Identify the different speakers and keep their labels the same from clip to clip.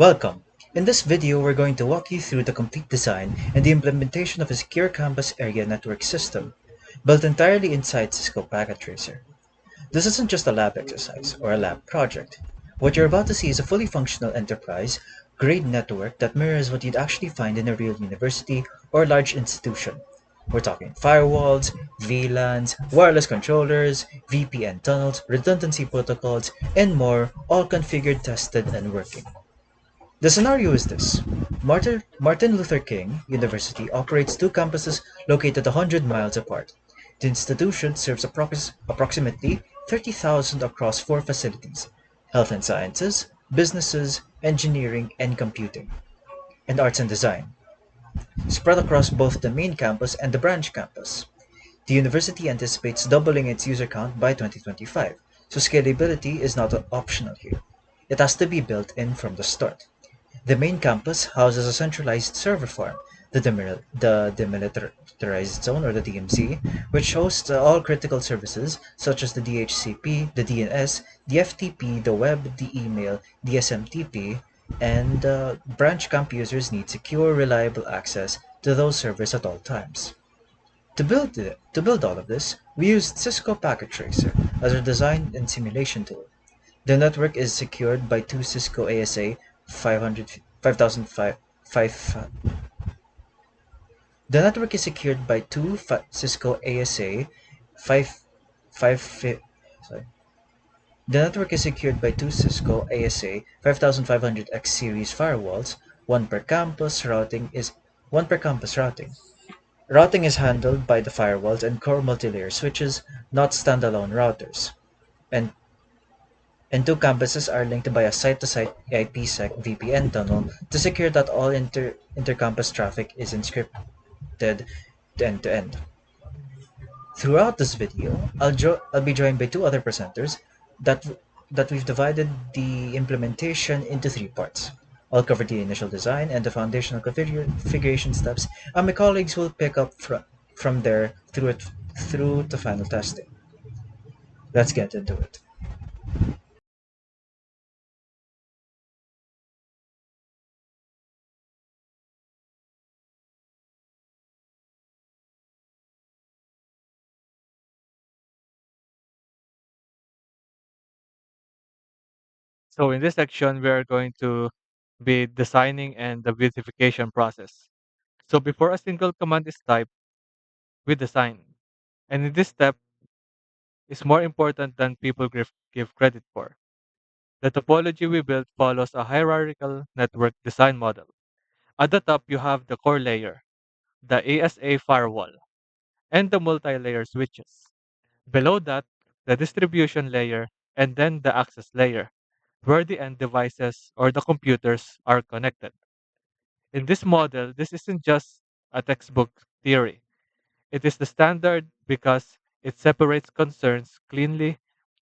Speaker 1: Welcome! In this video, we're going to walk you through the complete design and the implementation of a secure campus area network system, built entirely inside Cisco Packet Tracer. This isn't just a lab exercise or a lab project. What you're about to see is a fully functional enterprise-grade network that mirrors what you'd actually find in a real university or large institution. We're talking firewalls, VLANs, wireless controllers, VPN tunnels, redundancy protocols, and more, all configured, tested, and working. The scenario is this: Martin Luther King University operates two campuses located 100 miles apart. The institution serves approximately 30,000 across four facilities: health and sciences, businesses, engineering and computing, and arts and design, spread across both the main campus and the branch campus. The university anticipates doubling its user count by 2025, so scalability is not optional here. It has to be built in from the start. The main campus houses a centralized server farm, the Demilitarized Zone or the DMZ, which hosts all critical services such as the DHCP, the DNS, the FTP, the web, the email, the SMTP, and branch camp users need secure, reliable access to those servers at all times. To build all of this, we used Cisco Packet Tracer as our design and simulation tool. The network is secured by two Cisco ASA 500, 5005, 5, the network is secured by two Cisco ASA 5, 5, sorry. The network is secured by two Cisco ASA 5500X series firewalls, one per campus routing. Routing is handled by the firewalls and core multilayer switches, not standalone routers. And and two campuses are linked by a site-to-site IPsec VPN tunnel to secure that all intercampus traffic is encrypted end-to-end. Throughout this video, I'll be joined by two other presenters that that we've divided the implementation into three parts. I'll cover the initial design and the foundational configuration steps, and my colleagues will pick up from there through to final testing. Let's get into it.
Speaker 2: So in this section, we are going to be designing and the beautification process. So before a single command is typed, we design. And in this step is more important than people give credit for. The topology we built follows a hierarchical network design model. At the top, you have the core layer, the ASA firewall, and the multi-layer switches. Below that, the distribution layer, and then the access layer, where the end devices or the computers are connected. In this model, this isn't just a textbook theory. It is the standard because it separates concerns cleanly,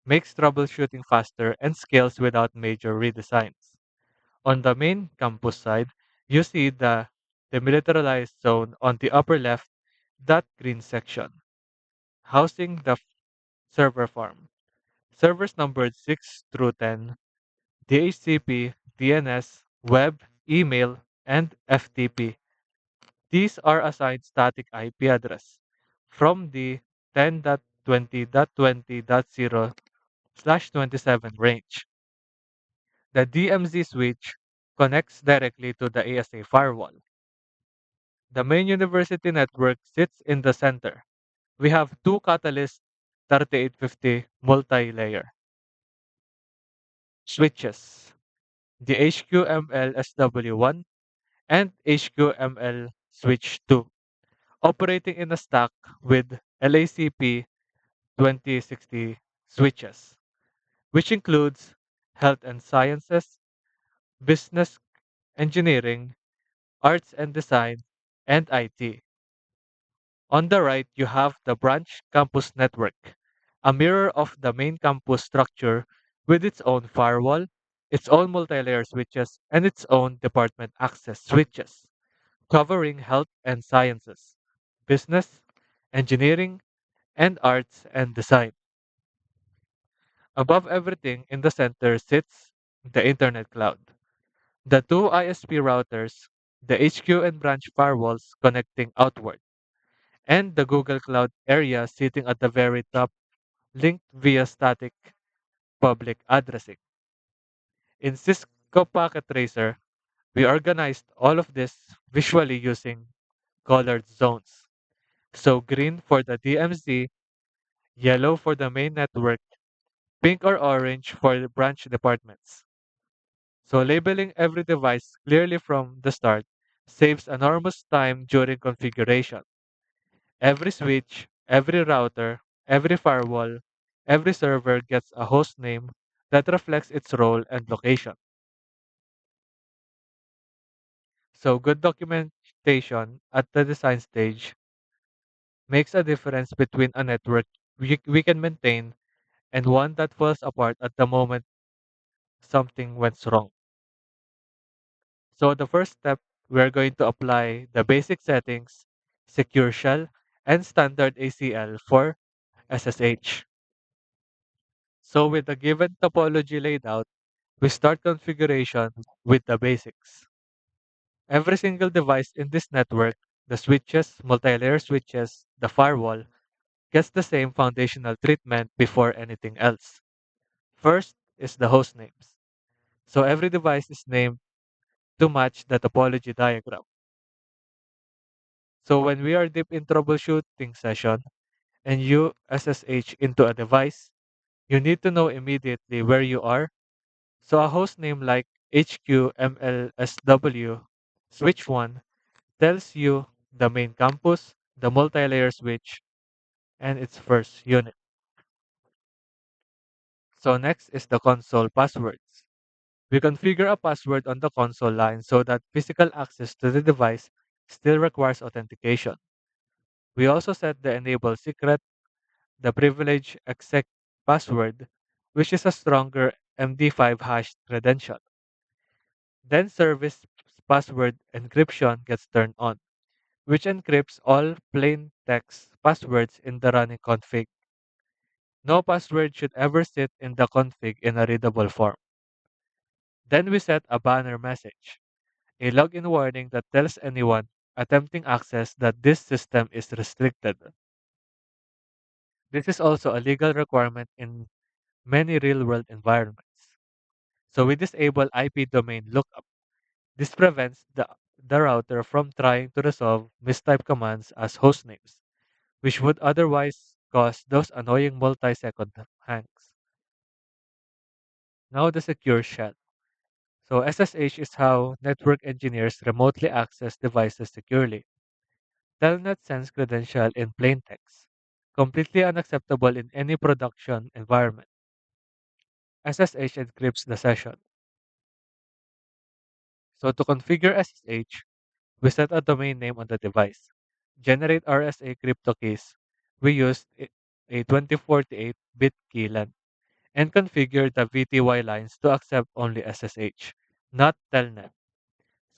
Speaker 2: makes troubleshooting faster, and scales without major redesigns. On the main campus side, you see the demilitarized zone on the upper left, that green section, housing the server farm. Servers numbered 6 through 10, DHCP, DNS, web, email, and FTP. These are assigned static IP address from the 10.20.20.0/27 range. The DMZ switch connects directly to the ASA firewall. The main university network sits in the center. We have two Catalyst 3850 multi-layer switches, the HQML SW1 and HQML switch 2, operating in a stack with LACP 2060 switches, which includes health and sciences, business engineering, arts and design, and IT. On the right, you have the branch campus network, a mirror of the main campus structure with its own firewall, its own multi-layer switches, and its own department access switches, covering health and sciences, business, engineering, and arts and design. Above everything in the center sits the internet cloud, The two ISP routers, the HQ and branch firewalls connecting outward, and the Google Cloud area sitting at the very top, linked via static public addressing. In Cisco Packet Tracer, we organized all of this visually using colored zones. So green for the DMZ, yellow for the main network, pink or orange for the branch departments. So labeling every device clearly from the start saves enormous time during configuration. Every switch, every router, every firewall, every server gets a host name that reflects its role and location. So good documentation at the design stage makes a difference between a network we can maintain and one that falls apart at the moment something went wrong. So the first step, we're going to apply the basic settings, secure shell, and standard ACL for SSH. So with the given topology laid out, we start configuration with the basics. Every single device in this network, the switches, multi-layer switches, the firewall, gets the same foundational treatment before anything else. First is the host names. So every device is named to match the topology diagram. So when we are deep in troubleshooting session and you SSH into a device, you need to know immediately where you are. So a host name like HQMLSW switch 1 tells you the main campus, the multi-layer switch, and its first unit. So next is the console passwords. We configure a password on the console line so that physical access to the device still requires authentication. We also set the enable secret, the privilege exec password, which is a stronger MD5 hash credential. Then service password encryption gets turned on, which encrypts all plain text passwords in the running config. No password should ever sit in the config in a readable form. Then we set a banner message, a login warning that tells anyone attempting access that this system is restricted. This is also a legal requirement in many real-world environments. So we disable IP domain lookup. This prevents the router from trying to resolve mistyped commands as hostnames, which would otherwise cause those annoying multi-second hangs. Now the secure shell. So SSH is how network engineers remotely access devices securely. Telnet sends credential in plain text, completely unacceptable in any production environment. SSH encrypts the session. So to configure SSH, we set a domain name on the device. Generate RSA crypto keys. We used a 2048-bit key length and configure the VTY lines to accept only SSH, not Telnet.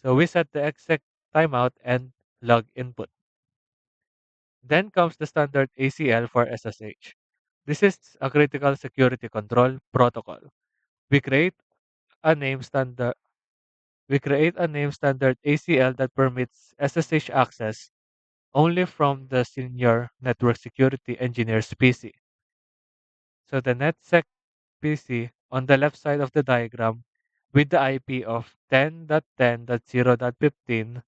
Speaker 2: So we set the exec timeout and log input. Then comes the standard ACL for SSH. This is a critical security control protocol. We create a name standard we create a name standard ACL that permits SSH access only from the senior network security engineer's PC. So the NetSec PC on the left side of the diagram with the IP of 10.10.0.15,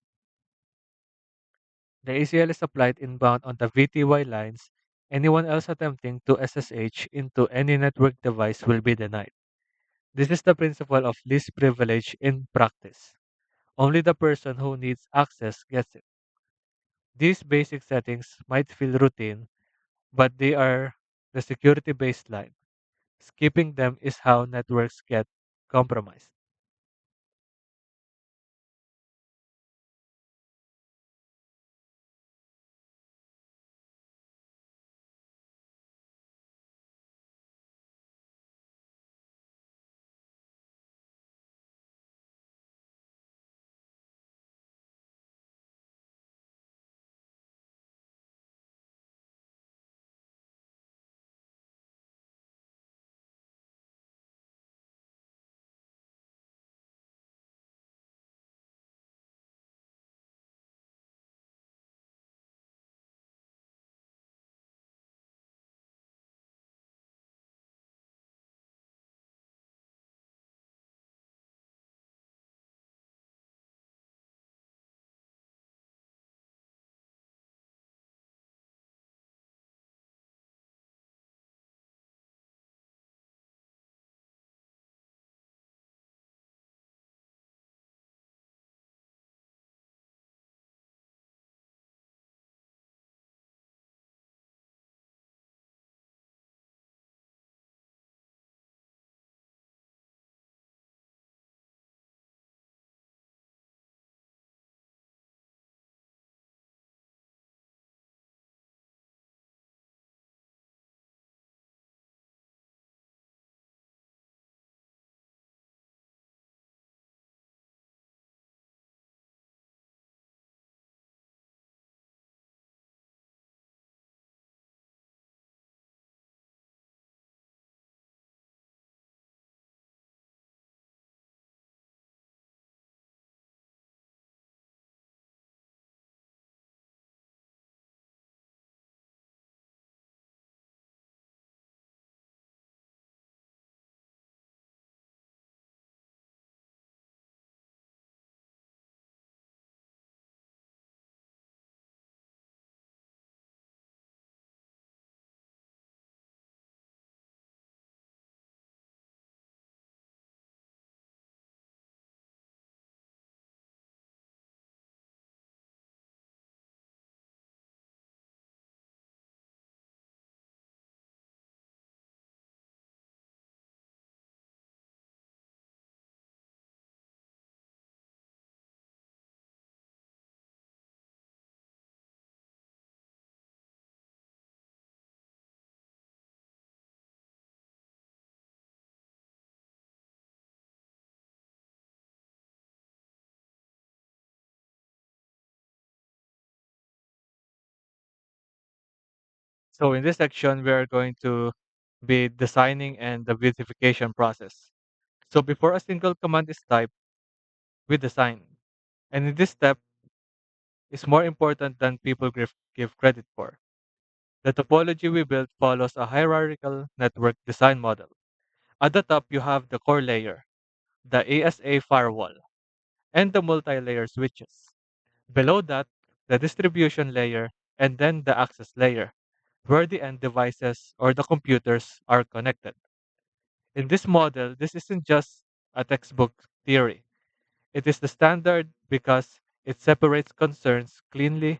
Speaker 2: the ACL is applied inbound on the VTY lines. Anyone else attempting to SSH into any network device will be denied. This is the principle of least privilege in practice. Only the person who needs access gets it. These basic settings might feel routine, but they are the security baseline. Skipping them is how networks get compromised. So in this section, we are going to be designing and the beautification process. So before a single command is typed, we design. And in this step is more important than people give credit for. The topology we built follows a hierarchical network design model. At the top, you have the core layer, the ASA firewall, and the multi-layer switches. Below that, the distribution layer, and then the access layer, where the end devices or the computers are connected. In this model, this isn't just a textbook theory. It is the standard because it separates concerns cleanly,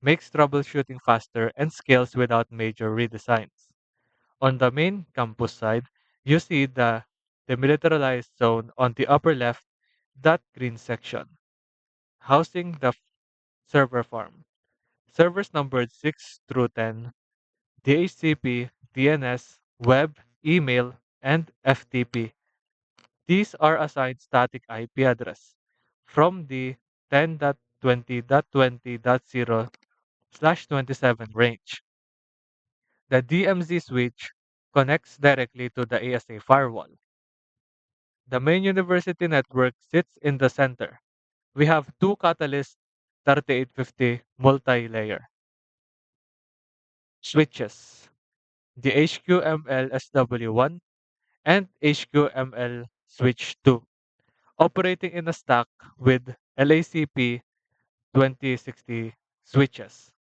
Speaker 2: makes troubleshooting faster, and scales without major redesigns. On the main campus side, you see the demilitarized zone on the upper left, that green section, housing the server farm. Servers numbered 6 through 10, DHCP, DNS, web, email, and FTP. These are assigned static IP address from the 10.20.20.0/27 range. The DMZ switch connects directly to the ASA firewall. The main university network sits in the center. We have two Catalyst 3850 multi-layer switches, the HQML SW1 and HQML switch 2, operating in a stack with LACP 2060 switches,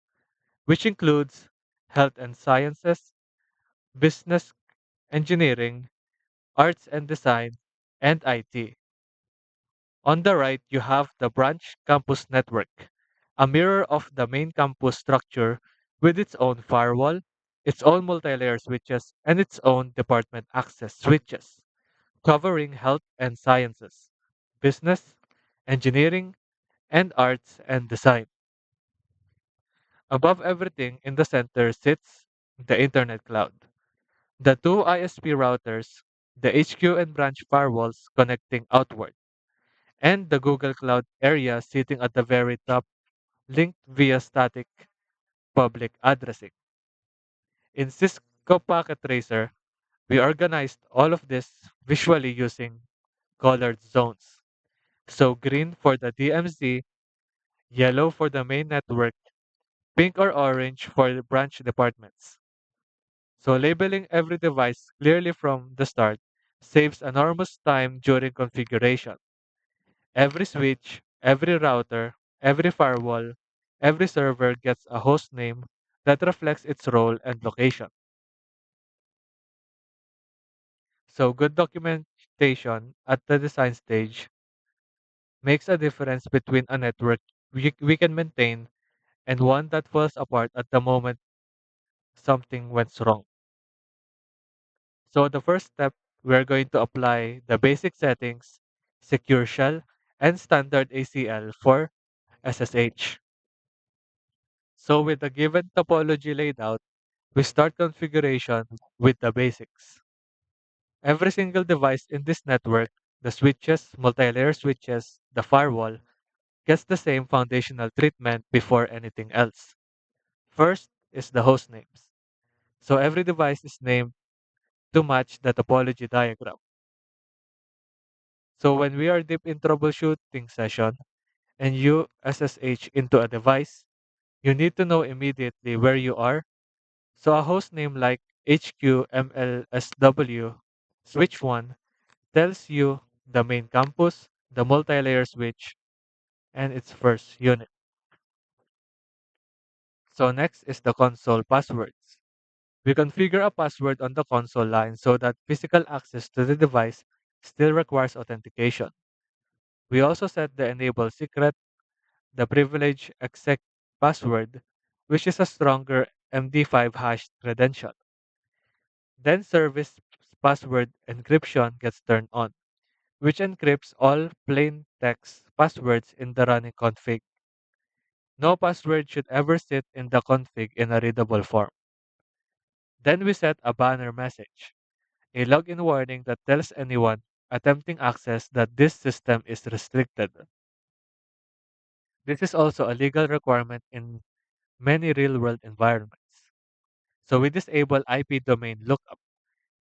Speaker 2: which includes health and sciences, business engineering, arts and design, and IT. On the right, you have the branch campus network, a mirror of the main campus structure with its own firewall, its own multi-layer switches, and its own department access switches, covering health and sciences, business, engineering, and arts and design. Above everything in the center sits the Internet Cloud. The two ISP routers, the HQ and branch firewalls connecting outward, and the Google Cloud area sitting at the very top, linked via static public addressing. In Cisco Packet Tracer, we organized all of this visually using colored zones. So green for the DMZ, yellow for the main network, pink or orange for the branch departments. So labeling every device clearly from the start saves enormous time during configuration. Every switch, every router, every firewall, every server gets a host name that reflects its role and location. So good documentation at the design stage makes a difference between a network we can maintain and one that falls apart at the moment something went wrong. So the first step, we're going to apply the basic settings, secure shell, and standard ACL for SSH. So with the given topology laid out, we start configuration with the basics. Every single device in this network, the switches, multi-layer switches, the firewall, gets the same foundational treatment before anything else. First is the host names. So every device is named to match the topology diagram. So when we are deep in troubleshooting session and you SSH into a device, you need to know immediately where you are. So a host name like HQMLSW switch 1 tells you the main campus, the multi-layer switch, and its first unit. So next is the console passwords. We configure a password on the console line so that physical access to the device still requires authentication. We also set the enable secret, the privilege exec password, which is a stronger MD5 hash credential. Then service password encryption gets turned on, which encrypts all plain text passwords in the running config. No password should ever sit in the config in a readable form. Then we set a banner message, a login warning that tells anyone attempting access that this system is restricted. This is also a legal requirement in many real world environments. So we disable IP domain lookup.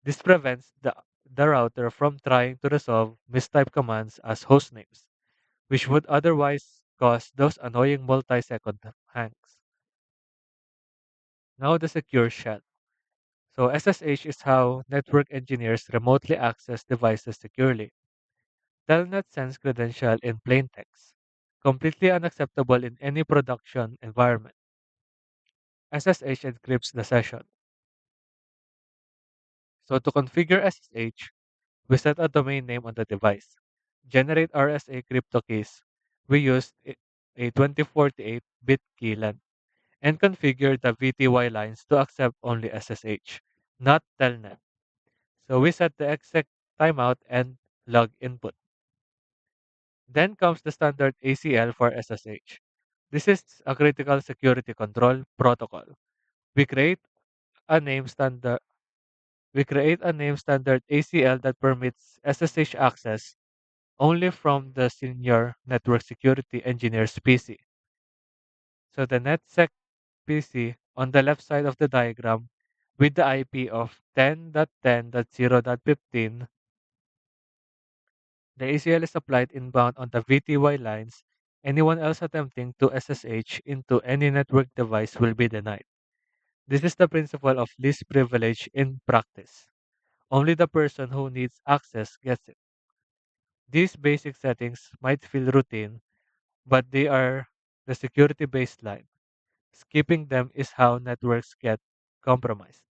Speaker 2: This prevents the router from trying to resolve mistyped commands as host names, which would otherwise cause those annoying multi-second hangs. Now the secure shell. So SSH is how network engineers remotely access devices securely. Telnet sends credential in plain text, completely unacceptable in any production environment. SSH encrypts the session. So to configure SSH, we set a domain name on the device, generate RSA crypto keys. We used a 2048-bit key length, and configure the VTY lines to accept only SSH, not Telnet. So we set the exec timeout and log input. Then comes the standard ACL for SSH. This is a critical security control protocol. We create a name standard we create a name standard ACL that permits SSH access only from the senior network security engineer's PC. So the NetSec PC on the left side of the diagram with the IP of 10.10.0.15, the ACL is applied inbound on the VTY lines. Anyone else attempting to SSH into any network device will be denied. This is the principle of least privilege in practice. Only the person who needs access gets it. These basic settings might feel routine, but they are the security baseline. Skipping them is how networks get compromised.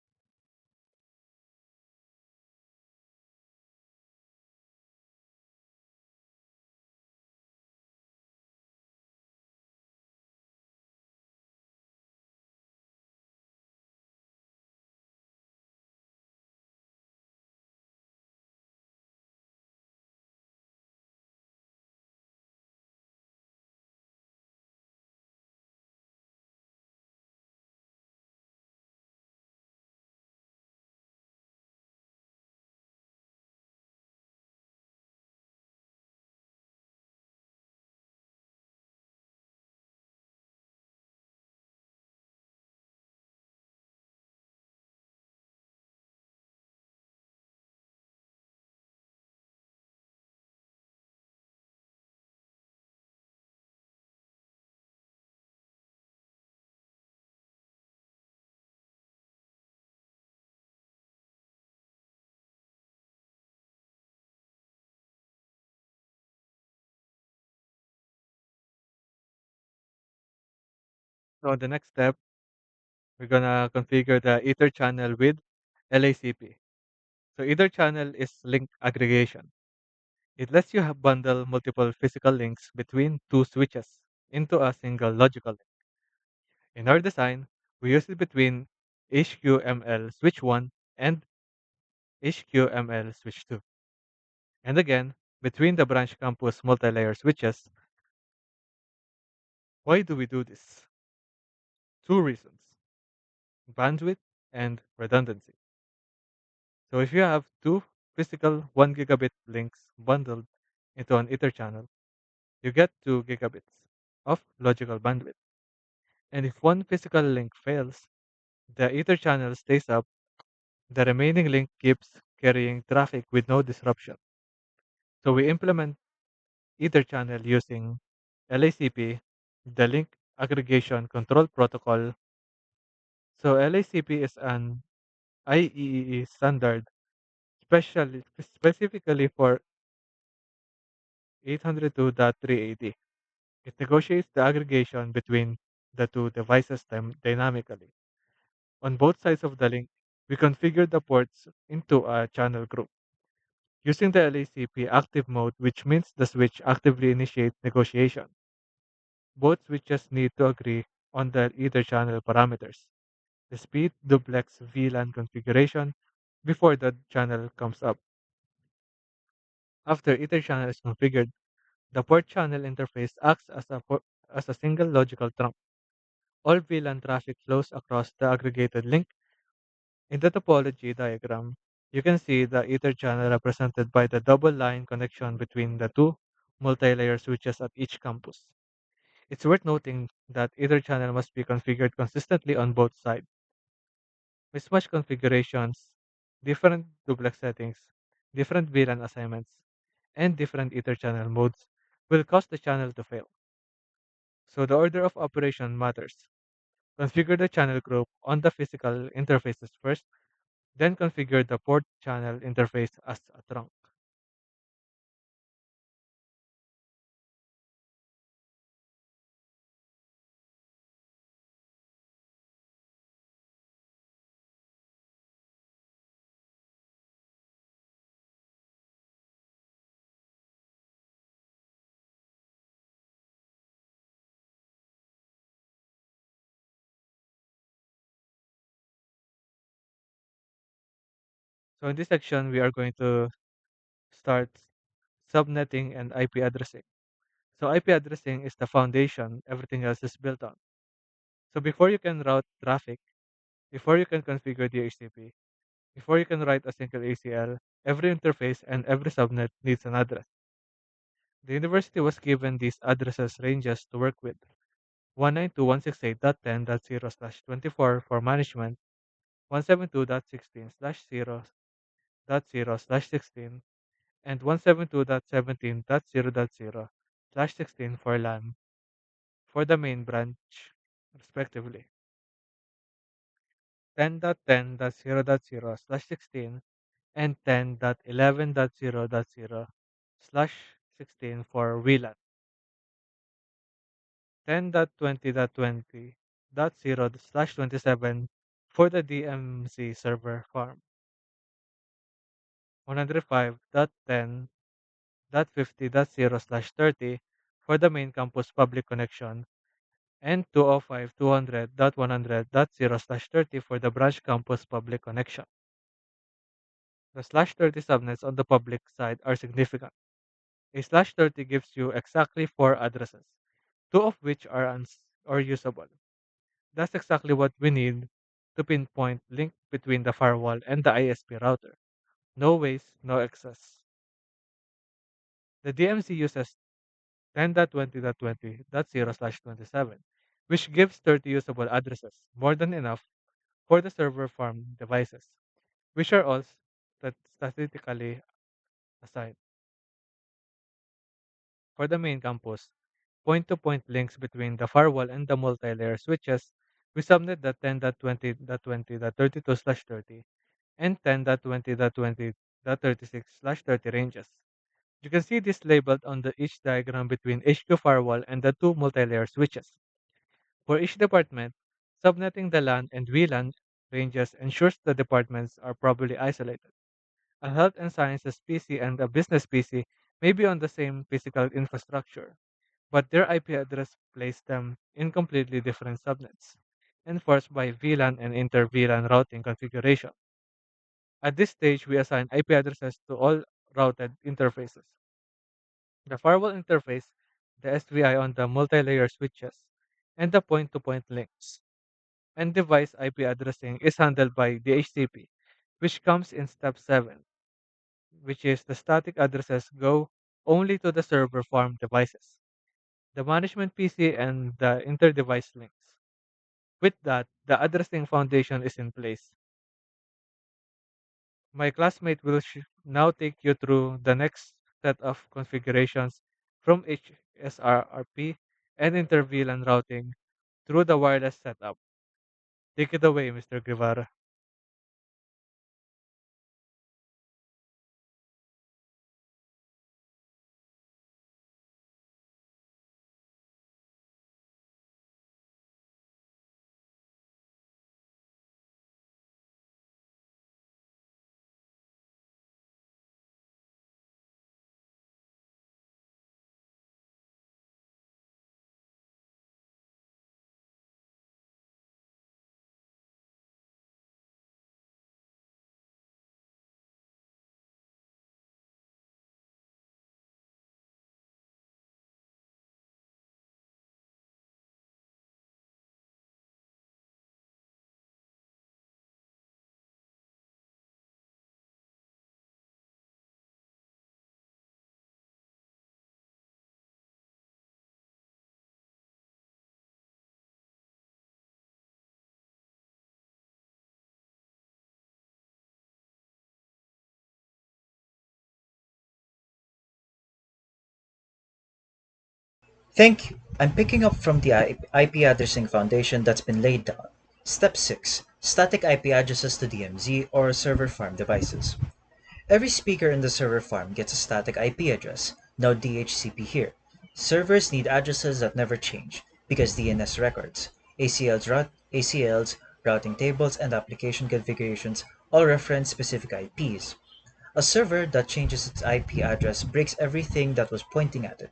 Speaker 2: So the next step, we're gonna configure the Ether channel with LACP. So Ether channel is link aggregation. It lets you bundle multiple physical links between two switches into a single logical link. In our design, we use it between HQML switch 1 and HQML switch 2. And again, between the branch campus multi-layer switches. Why do we do this? Two reasons: bandwidth and redundancy. So if you have two physical 1 gigabit links bundled into an Ether channel, you get 2 gigabits of logical bandwidth. And if one physical link fails, the Ether channel stays up, the remaining link keeps carrying traffic with no disruption. So we implement Ether channel using LACP, the link aggregation control protocol. So LACP is an IEEE standard specifically for 802.380. It negotiates the aggregation between the two devices dynamically. On both sides of the link, we configure the ports into a channel group using the LACP active mode, which means the switch actively initiates negotiation. Both switches need to agree on the Ether channel parameters, the speed, duplex, VLAN configuration before the channel comes up. After Ether channel is configured, the port channel interface acts as a single logical trunk. All VLAN traffic flows across the aggregated link. In the topology diagram, you can see the Ether channel represented by the double line connection between the two multi-layer switches at each campus. It's worth noting that Ether channel must be configured consistently on both sides. Mismatch configurations, different duplex settings, different VLAN assignments, and different Ether channel modes will cause the channel to fail. So the order of operation matters. Configure the channel group on the physical interfaces first, then configure the port channel interface as a trunk. So in this section, we are going to start subnetting and IP addressing. So IP addressing is the foundation everything else is built on. So before you can route traffic, before you can configure DHCP, before you can write a single ACL, every interface and every subnet needs an address. The university was given these addresses ranges to work with: 192.168.10.0/24 for management, 172.16/0.0/16, and 172.17.0.0/16 for LAN for the main branch, respectively. 10.10.0.0/16 and 10.11.0.0/16 for VLAN, 10.20.20.0/27 for the DMZ server farm, 105.10.50.0/30 for the main campus public connection, and 205.200.100.0/30 for the branch campus public connection. The /30 subnets on the public side are significant. A /30 gives you exactly 4 addresses, two of which are or usable. That's exactly what we need to pinpoint link between the firewall and the ISP router. No waste, no excess. The DMZ uses 10.20.20.0/27, which gives 30 usable addresses, more than enough for the server farm devices, which are all statistically assigned. For the main campus, point-to-point links between the firewall and the multi-layer switches, we subnet the 10.20.20.32/30 and 10.20.20.36/30 ranges. You can see this labeled on the each diagram between HQ firewall and the two multi-layer switches. For each department, subnetting the LAN and VLAN ranges ensures the departments are properly isolated. A health and sciences PC and a business PC may be on the same physical infrastructure, but their IP address placed them in completely different subnets, enforced by VLAN and inter-VLAN routing configuration. At this stage, we assign IP addresses to all routed interfaces: the firewall interface, the SVI on the multi-layer switches, and the point-to-point links. And device IP addressing is handled by DHCP, which comes in step 7, which is the static addresses go only to the server farm devices, the management PC, and the inter-device links. With that, the addressing foundation is in place. My classmate will now take you through the next set of configurations from HSRRP and inter-VLAN routing through the wireless setup. Take it away, Mr. Guevara.
Speaker 1: Thank you. I'm picking up from the IP addressing foundation that's been laid down. Step 6. Static IP addresses to DMZ or server farm devices. Every speaker in the server farm gets a static IP address, no DHCP here. Servers need addresses that never change, because DNS records, ACLs, routing tables, and application configurations all reference specific IPs. A server that changes its IP address breaks everything that was pointing at it.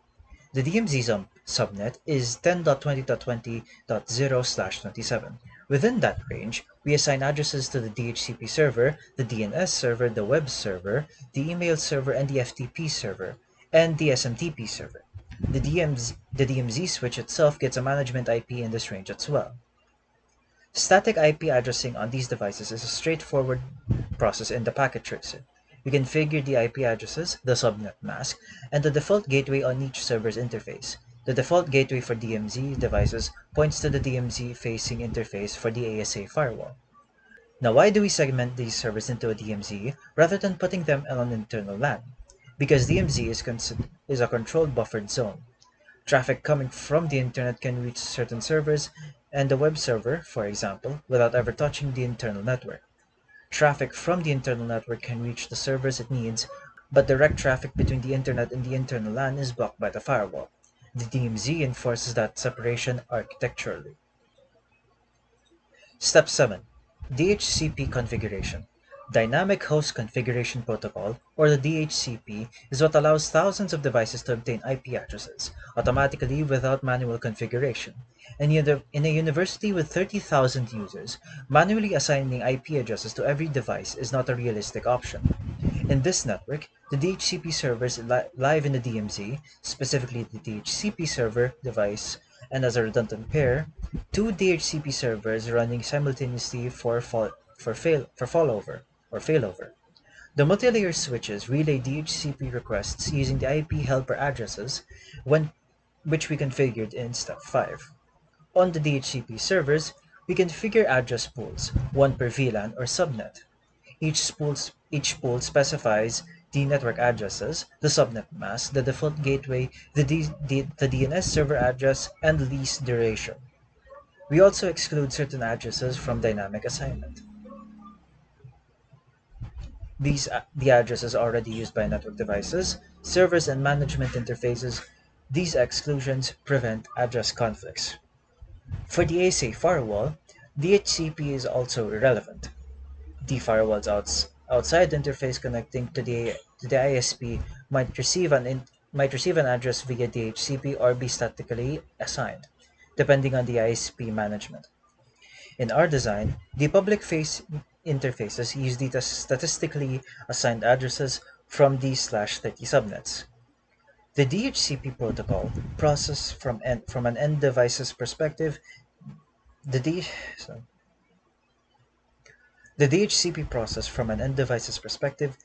Speaker 1: The DMZ subnet is 10.20.20.0/27. Within that range, we assign addresses to the DHCP server, the DNS server, the web server, the email server, and the FTP server, and the SMTP server. The DMZ switch itself gets a management IP in this range as well. Static IP addressing on these devices is a straightforward process in the packet tracer. We configure the IP addresses, the subnet mask, and the default gateway on each server's interface. The default gateway for DMZ devices points to the DMZ-facing interface for the ASA firewall. Now, why do we segment these servers into a DMZ rather than putting them on an internal LAN? Because DMZ is a controlled buffered zone. Traffic coming from the internet can reach certain servers and the web server, for example, without ever touching the internal network. Traffic from the internal network can reach the servers it needs, but direct traffic between the internet and the internal LAN is blocked by the firewall. The DMZ enforces that separation architecturally. Step 7. DHCP configuration. Dynamic Host Configuration Protocol, or the DHCP, is what allows thousands of devices to obtain IP addresses automatically without manual configuration. In a university with 30,000 users, manually assigning IP addresses to every device is not a realistic option. In this network, the DHCP servers live in the DMZ, specifically the DHCP server device, and as a redundant pair, two DHCP servers running simultaneously for failover. The multi-layer switches relay DHCP requests using the IP helper addresses, which we configured in step 5. On the DHCP servers, we configure address pools, one per VLAN or subnet. Each pool specifies the network addresses, the subnet mask, the default gateway, the DNS server address, and lease duration. We also exclude certain addresses from dynamic assignment. The addresses already used by network devices, servers, and management interfaces. These exclusions prevent address conflicts. For the ASA firewall, DHCP is also irrelevant. The firewall's outside interface connecting to the ISP might receive an address via DHCP or be statically assigned, depending on the ISP management. In our design, the public face interfaces use the statistically assigned addresses from these/30 subnets. The DHCP protocol process from an end device's perspective. The D sorry. The DHCP process from an end device's perspective,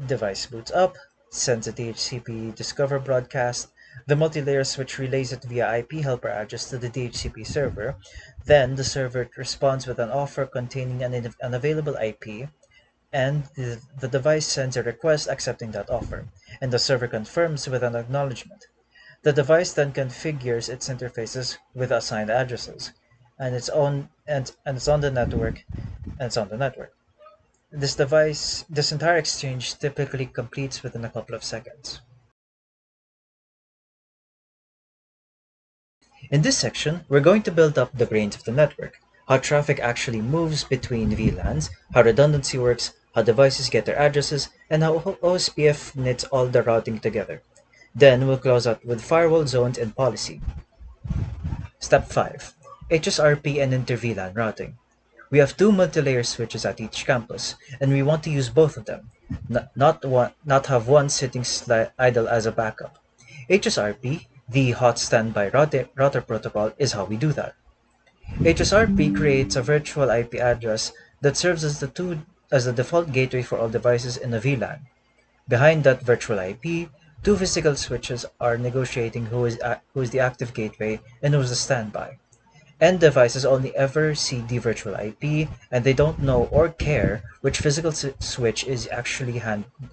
Speaker 1: device boots up, sends a DHCP discover broadcast, the multi-layer switch relays it via IP helper address to the DHCP server, then the server responds with an offer containing an available IP, and the device sends a request accepting that offer, and the server confirms with an acknowledgement. The device then configures its interfaces with assigned addresses, and it's on the network, and it's on the network. This entire exchange typically completes within a couple of seconds. In this section, we're going to build up the brains of the network, how traffic actually moves between VLANs, how redundancy works, how devices get their addresses, and how OSPF knits all the routing together. Then we'll close out with firewall zones and policy. Step 5. HSRP and inter-VLAN routing. We have two multi-layer switches at each campus, and we want to use both of them, not have one sitting idle as a backup. HSRP, the hot standby router protocol, is how we do that. HSRP creates a virtual IP address that serves as the default gateway for all devices in a VLAN. Behind that virtual IP, two physical switches are negotiating who is the active gateway and who is the standby. End devices only ever see the virtual IP, and they don't know or care which physical switch is actually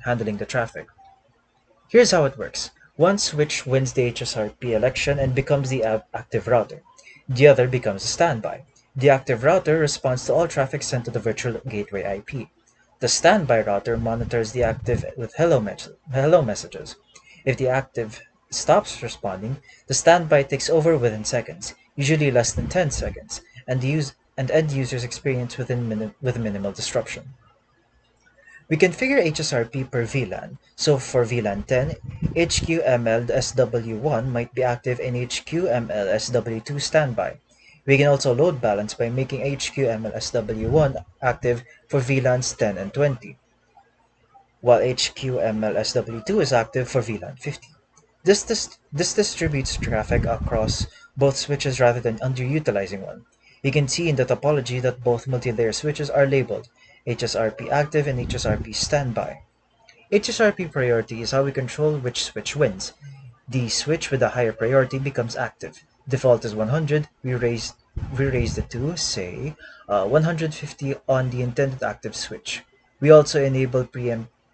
Speaker 1: handling the traffic. Here's how it works. One switch wins the HSRP election and becomes the active router. The other becomes a standby. The active router responds to all traffic sent to the virtual gateway IP. The standby router monitors the active with hello messages. If the active stops responding, the standby takes over within seconds, usually less than 10 seconds, and end users experience with minimal disruption. We configure HSRP per VLAN, so for VLAN 10, HQML-SW1 might be active in HQML-SW2 standby. We can also load balance by making HQML-SW1 active for VLANs 10 and 20, while HQML-SW2 is active for VLAN 50. This distributes traffic across both switches rather than underutilizing one. You can see in the topology that both multi-layer switches are labeled HSRP active and HSRP standby. HSRP priority is how we control which switch wins. The switch with a higher priority becomes active. Default is 100, we raised it to, say, 150 on the intended active switch. We also enable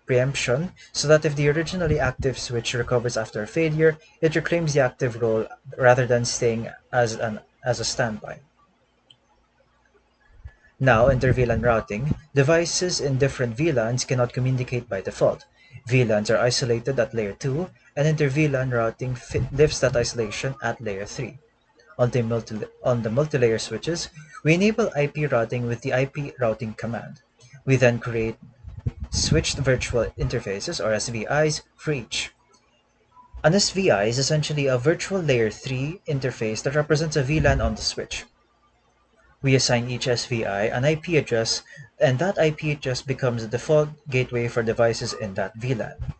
Speaker 1: preemption so that if the originally active switch recovers after a failure, it reclaims the active role rather than staying as a standby. Now, in their VLAN routing, devices in different VLANs cannot communicate by default. VLANs are isolated at layer 2, and inter-VLAN routing lifts that isolation at layer 3. On the multi-layer switches, we enable IP routing with the IP routing command. We then create switched virtual interfaces, or SVIs, for each. An SVI is essentially a virtual layer 3 interface that represents a VLAN on the switch. We assign each SVI an IP address, and that IP address becomes the default gateway for devices in that VLAN.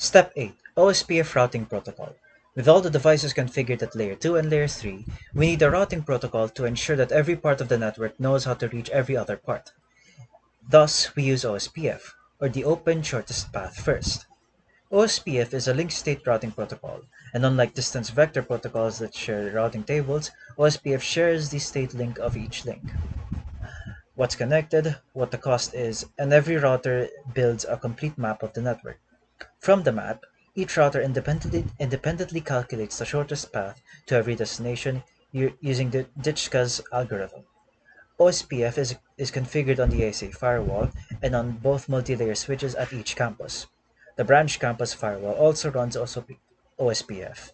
Speaker 1: Step 8. OSPF Routing Protocol. With all the devices configured at Layer 2 and Layer 3, we need a routing protocol to ensure that every part of the network knows how to reach every other part. Thus, we use OSPF, or the Open Shortest Path First. OSPF is a link state routing protocol, and unlike distance vector protocols that share routing tables, OSPF shares the state link of each link. What's connected, what the cost is, and every router builds a complete map of the network. From the map, each router independently calculates the shortest path to every destination using the Ditchka's algorithm. OSPF is configured on the ASA firewall and on both multi-layer switches at each campus. The branch campus firewall also runs OSPF.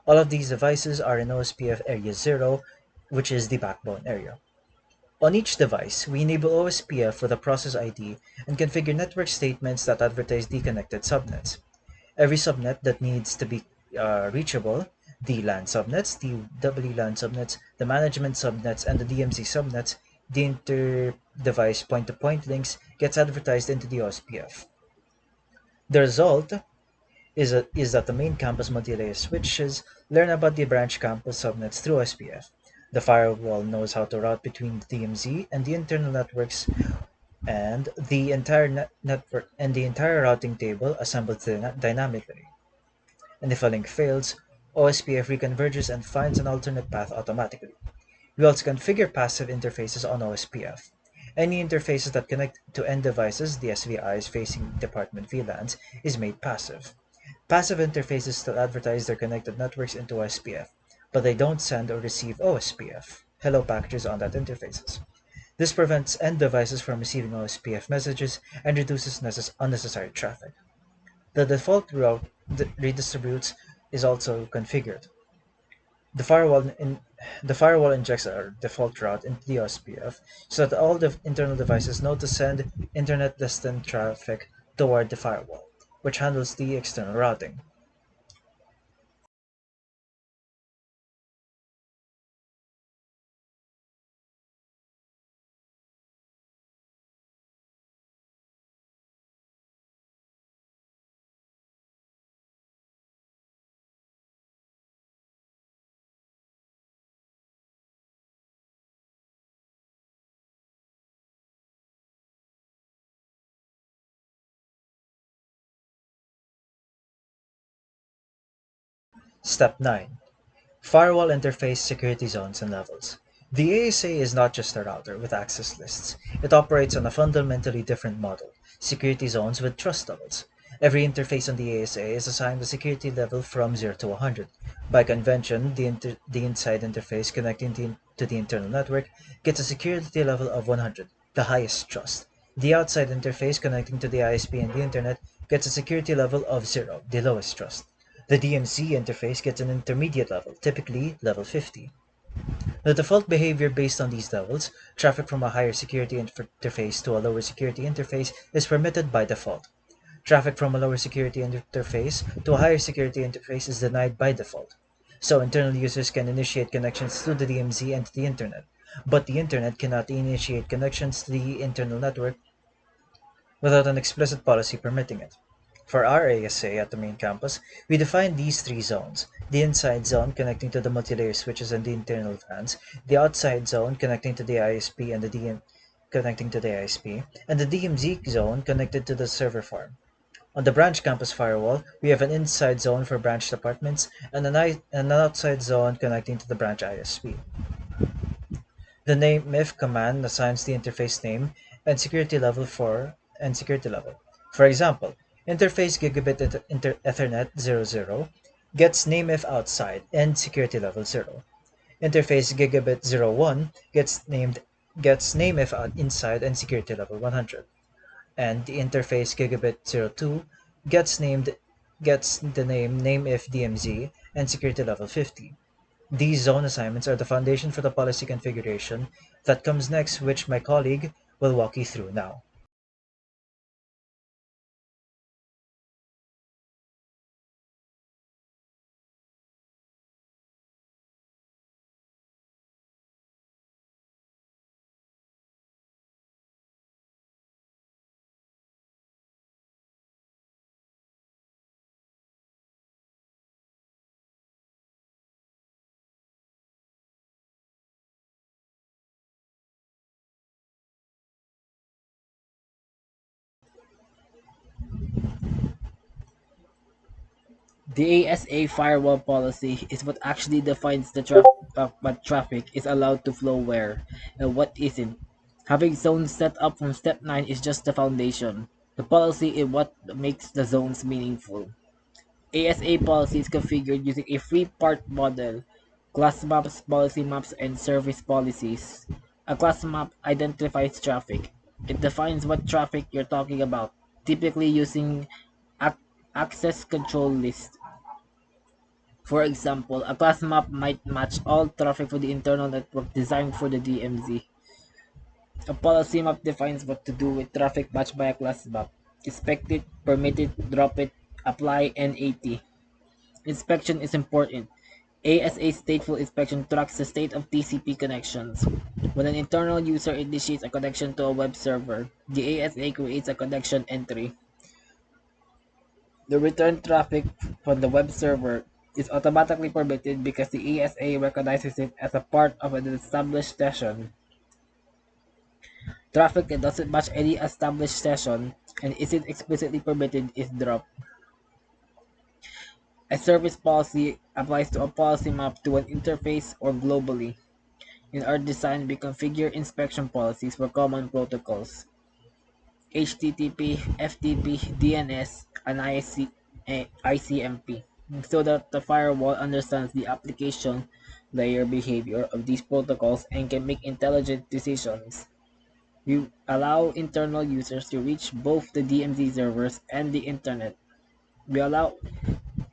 Speaker 1: All of these devices are in OSPF Area 0, which is the backbone area. On each device, we enable OSPF with a process ID and configure network statements that advertise the connected subnets. Every subnet that needs to be reachable, the LAN subnets, the WLAN subnets, the management subnets, and the DMZ subnets, the inter-device point-to-point links gets advertised into the OSPF. The result is that the main campus multi-layer switches learn about the branch campus subnets through OSPF. The firewall knows how to route between the DMZ and the internal networks, and the entire network and the entire routing table assembled dynamically. And if a link fails, OSPF reconverges and finds an alternate path automatically. We also configure passive interfaces on OSPF. Any interfaces that connect to end devices, the SVIs facing department VLANs, is made passive. Passive interfaces still advertise their connected networks into OSPF, but they don't send or receive OSPF, hello packages on that interfaces. This prevents end devices from receiving OSPF messages and reduces unnecessary traffic. The default route that redistributes is also configured. The firewall in the firewall injects a default route into the OSPF so that all the internal devices know to send internet destined traffic toward the firewall, which handles the external routing. Step 9. Firewall Interface Security Zones and Levels. The ASA is not just a router with access lists. It operates on a fundamentally different model, security zones with trust levels. Every interface on the ASA is assigned a security level from 0 to 100. By convention, the inside interface connecting to the internal network gets a security level of 100, the highest trust. The outside interface connecting to the ISP and the internet gets a security level of 0, the lowest trust. The DMZ interface gets an intermediate level, typically level 50. The default behavior based on these levels, traffic from a higher security interface to a lower security interface, is permitted by default. Traffic from a lower security interface to a higher security interface is denied by default. So internal users can initiate connections to the DMZ and to the internet, but the internet cannot initiate connections to the internal network without an explicit policy permitting it. For our ASA at the main campus, we define these three zones: the inside zone connecting to the multilayer switches and the internal VANs, the outside zone connecting to the ISP and the connecting to the ISP, and the DMZ zone connected to the server farm. On the branch campus firewall, we have an inside zone for branch departments and an outside zone connecting to the branch ISP. The name-if command assigns the interface name and security level for and security level. For example, interface gigabit Ethernet 00 gets name-if outside and security level 0. Interface gigabit 01 gets name-if inside and security level 100. And the interface gigabit 02 gets named gets the name-if DMZ and security level 50. These zone assignments are the foundation for the policy configuration that comes next, which my colleague will walk you through now.
Speaker 3: The ASA firewall policy is what actually defines what traffic is allowed to flow where and what isn't. Having zones set up from step 9 is just the foundation. The policy is what makes the zones meaningful. ASA policy is configured using a three-part model: class maps, policy maps, and service policies. A class map identifies traffic. It defines what traffic you're talking about, typically using ac- access control list. For example, a class map might match all traffic for the internal network designed for the DMZ. A policy map defines what to do with traffic matched by a class map: inspect it, permit it, drop it, apply, and AT. Inspection is important. ASA stateful inspection tracks the state of TCP connections. When an internal user initiates a connection to a web server, the ASA creates a connection entry. The return traffic from the web server is automatically permitted because the ASA recognizes it as a part of an established session. Traffic that doesn't match any established session and isn't explicitly permitted is dropped. A service policy applies to a policy map to an interface or globally. In our design, we configure inspection policies for common protocols: HTTP, FTP, DNS, and ICMP, so that the firewall understands the application layer behavior of these protocols and can make intelligent decisions. We allow internal users to reach both the DMZ servers and the internet. We allow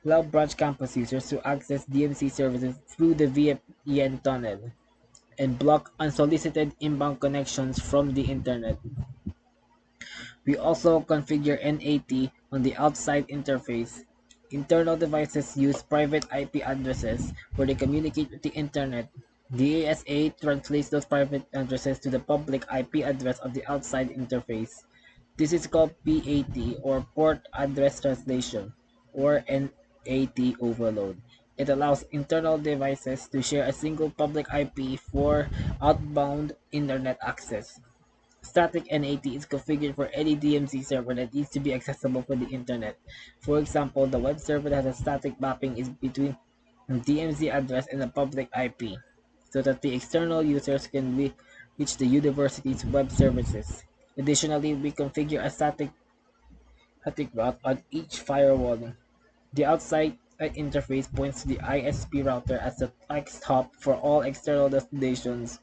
Speaker 3: branch campus users to access DMZ services through the VPN tunnel and block unsolicited inbound connections from the internet. We also configure NAT on the outside interface. Internal devices use private IP addresses where they communicate with the internet. The ASA translates those private addresses to the public IP address of the outside interface. This is called PAT, or Port Address Translation, or NAT overload. It allows internal devices to share a single public IP for outbound internet access. Static NAT is configured for any DMZ server that needs to be accessible for the internet. For example, the web server that has a static mapping is between DMZ address and a public IP, so that the external users can reach the university's web services. Additionally, we configure a static route on each firewall. The outside interface points to the ISP router as the next hop for all external destinations.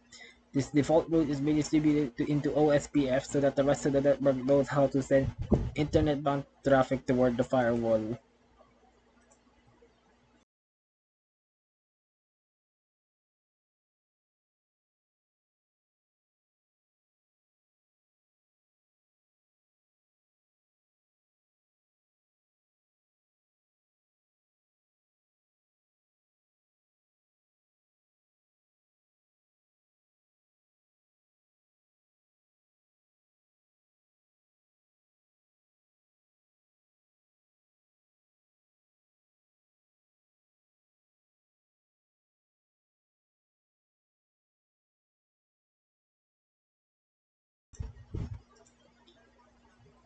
Speaker 3: This default route is being distributed into OSPF so that the rest of the network knows how to send internet-bound traffic toward the firewall.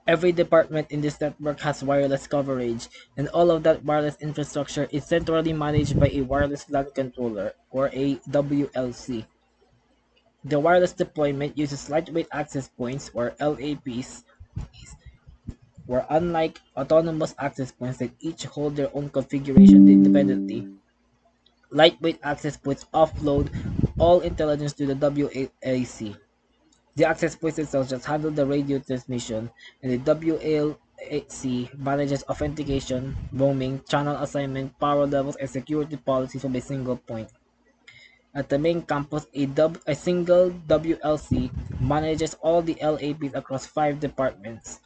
Speaker 3: Every department in this network has wireless coverage, and all of that wireless infrastructure is centrally managed by a wireless LAN controller, or a WLC. The wireless deployment uses lightweight access points, or LAPs, where unlike autonomous access points that each hold their own configuration independently, lightweight access points offload all intelligence to the WLAC. The access points themselves just handle the radio transmission, and the WLAC manages authentication, roaming, channel assignment, power levels, and security policies from a single point. At the main campus, a single WLC manages all the LAPs across 5 departments.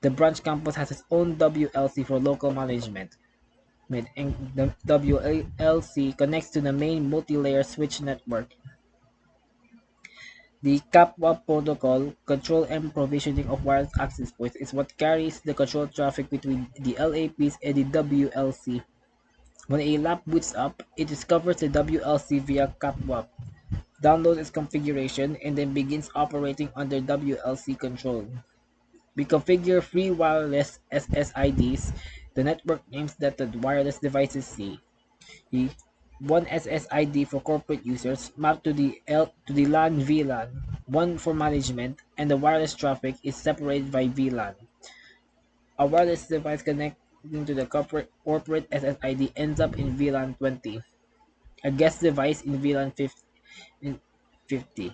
Speaker 3: The branch campus has its own WLC for local management. And the WLC connects to the main multi-layer switch network. The CAPWA protocol, control and provisioning of wireless access points, is what carries the control traffic between the LAPs and the WLC. When a LAP boots up, it discovers the WLC via CAPWA, downloads its configuration, and then begins operating under WLC control. We configure free wireless SSIDs, the network names that the wireless devices see. One SSID for corporate users mapped to the LAN VLAN, one for management, and the wireless traffic is separated by VLAN. A wireless device connecting to the corporate SSID ends up in VLAN 20. A guest device in VLAN 50.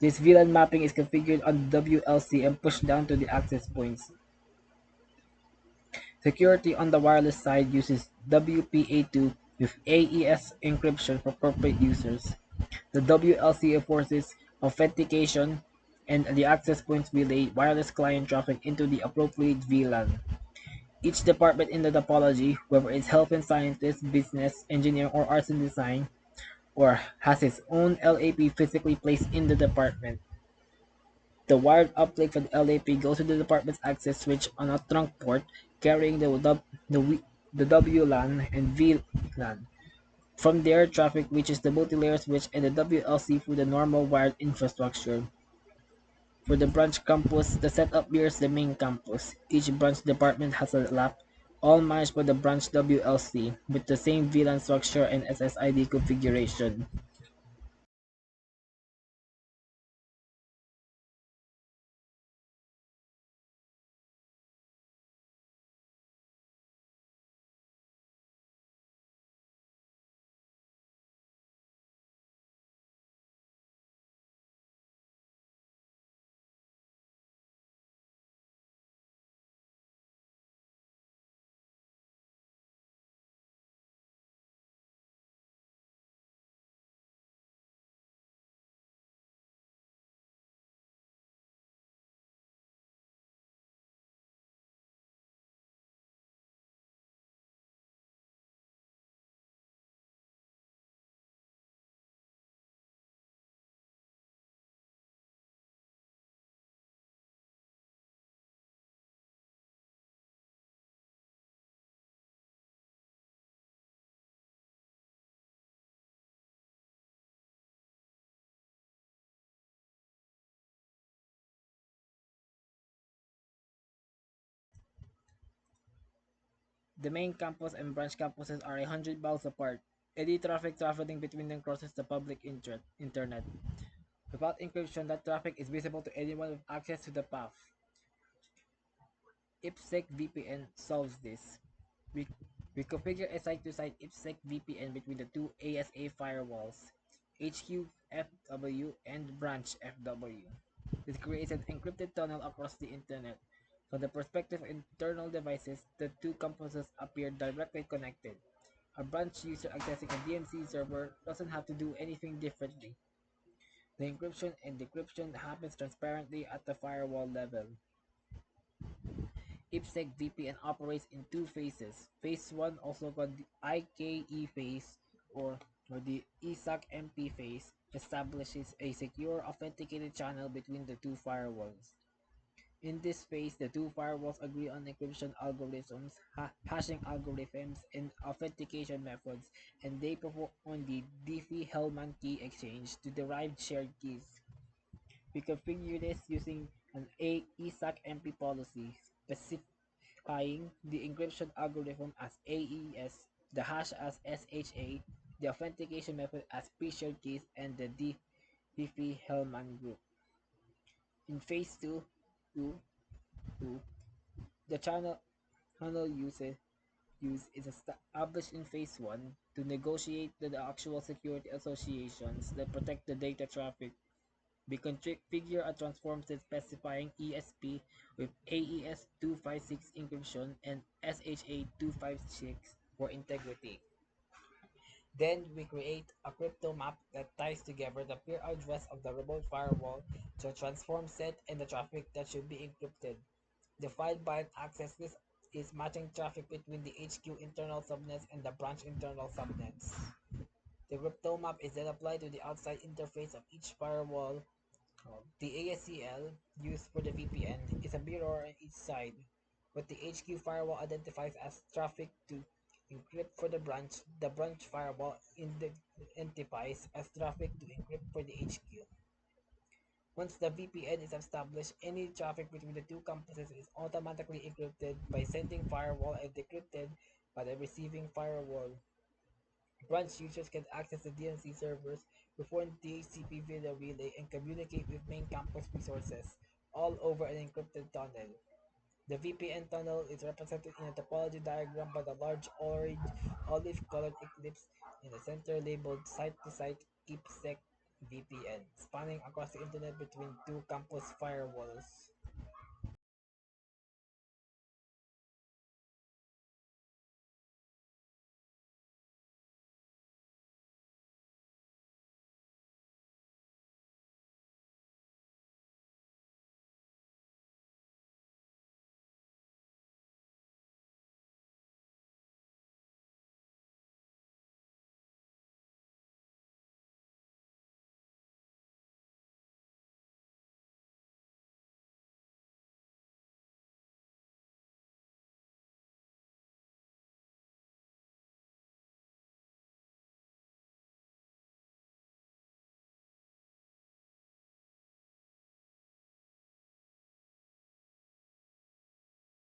Speaker 3: This VLAN mapping is configured on the WLC and pushed down to the access points. Security on the wireless side uses WPA2 with AES encryption for corporate users. The WLC enforces authentication, and the access points relay wireless client traffic into the appropriate VLAN. Each department in the topology, whether it's health and sciences, business, engineering, or arts and design, or has its own LAP physically placed in the department. The wired uplink from the LAP goes to the department's access switch on a trunk port, carrying the WLAN and VLAN. From there, traffic reaches the multi-layer switch and the WLC through the normal wired infrastructure. For the branch campus, the setup mirrors the main campus. Each branch department has a lab, all managed by the branch WLC, with the same VLAN structure and SSID configuration. The main campus and branch campuses are 100 miles apart. Any traffic traveling between them crosses the public internet. Without encryption, that traffic is visible to anyone with access to the path. IPsec VPN solves this. We, we configure a site-to-site IPsec VPN between the two ASA firewalls, HQ FW and branch FW. This creates an encrypted tunnel across the internet. From the perspective of internal devices, the two campuses appear directly connected. A branch user accessing a DMZ server doesn't have to do anything differently. The encryption and decryption happens transparently at the firewall level. IPsec VPN operates in two phases. Phase 1, also called the IKE phase or the ESAC-MP phase, establishes a secure authenticated channel between the two firewalls. In this phase, the two firewalls agree on encryption algorithms, hashing algorithms, and authentication methods, and they perform the Diffie-Hellman key exchange to derive shared keys. We configure this using an ESAC-MP policy specifying the encryption algorithm as AES, the hash as SHA, the authentication method as pre-shared keys, and the Diffie-Hellman group. In phase 2, the channel use is established in phase 1 to negotiate the actual security associations that protect the data traffic. We configure a transform set specifying ESP with AES-256 encryption and SHA-256 for integrity. Then we create a crypto map that ties together the peer address of the remote firewall, the transform set, and the traffic that should be encrypted. The file bind access list is matching traffic between the HQ internal subnets and the branch internal subnets. The crypto map is then applied to the outside interface of each firewall. The ASCL used for the VPN is a mirror on each side, what the HQ firewall identifies as traffic to encrypt for the branch firewall identifies as traffic to encrypt for the HQ. Once the VPN is established, any traffic between the two campuses is automatically encrypted by sending firewall and decrypted by the receiving firewall. Branch users can access the DNC servers, perform DHCP video relay, and communicate with main campus resources, all over an encrypted tunnel. The VPN tunnel is represented in a topology diagram by the large orange olive-colored ellipse in the center labeled Site-to-Site IPsec VPN, spanning across the internet between two campus firewalls.